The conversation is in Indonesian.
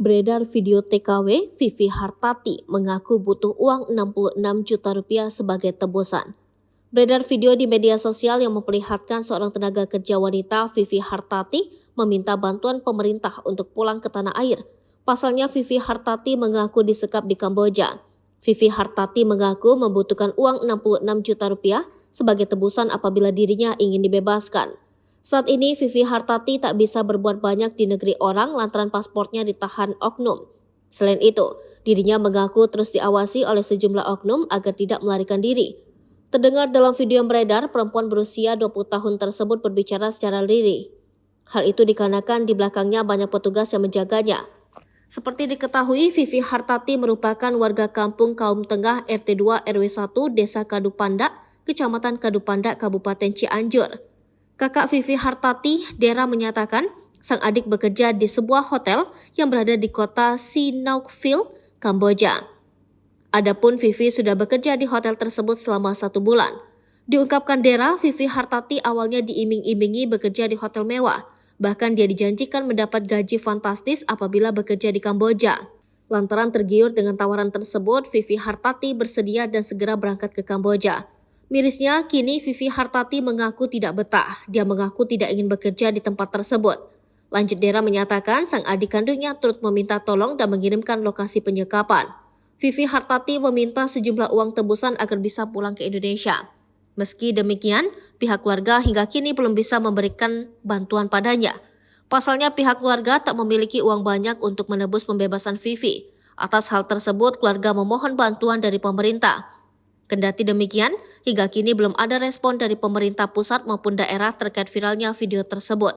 Beredar video TKW, Vivi Hartati mengaku butuh uang 66 juta rupiah sebagai tebusan. Beredar video di media sosial yang memperlihatkan seorang tenaga kerja wanita, Vivi Hartati, meminta bantuan pemerintah untuk pulang ke tanah air. Pasalnya Vivi Hartati mengaku disekap di Kamboja. Vivi Hartati mengaku membutuhkan uang 66 juta rupiah sebagai tebusan apabila dirinya ingin dibebaskan. Saat ini Vivi Hartati tak bisa berbuat banyak di negeri orang lantaran paspornya ditahan oknum. Selain itu, dirinya mengaku terus diawasi oleh sejumlah oknum agar tidak melarikan diri. Terdengar dalam video yang beredar, perempuan berusia 20 tahun tersebut berbicara secara lirih. Hal itu dikarenakan di belakangnya banyak petugas yang menjaganya. Seperti diketahui, Vivi Hartati merupakan warga kampung Kaum Tengah RT 2 RW 1 Desa Kadupandak, Kecamatan Kadupandak, Kabupaten Cianjur. Kakak Vivi Hartati, Dera, menyatakan sang adik bekerja di sebuah hotel yang berada di kota Sihanoukville, Kamboja. Adapun Vivi sudah bekerja di hotel tersebut selama 1 bulan. Diungkapkan Dera, Vivi Hartati awalnya diiming-imingi bekerja di hotel mewah. Bahkan dia dijanjikan mendapat gaji fantastis apabila bekerja di Kamboja. Lantaran tergiur dengan tawaran tersebut, Vivi Hartati bersedia dan segera berangkat ke Kamboja. Mirisnya, kini Vivi Hartati mengaku tidak betah. Dia mengaku tidak ingin bekerja di tempat tersebut. Lanjut, Dera menyatakan sang adik kandungnya turut meminta tolong dan mengirimkan lokasi penyekapan. Vivi Hartati meminta sejumlah uang tebusan agar bisa pulang ke Indonesia. Meski demikian, pihak keluarga hingga kini belum bisa memberikan bantuan padanya. Pasalnya pihak keluarga tak memiliki uang banyak untuk menebus pembebasan Vivi. Atas hal tersebut, keluarga memohon bantuan dari pemerintah. Kendati demikian, hingga kini belum ada respon dari pemerintah pusat maupun daerah terkait viralnya video tersebut.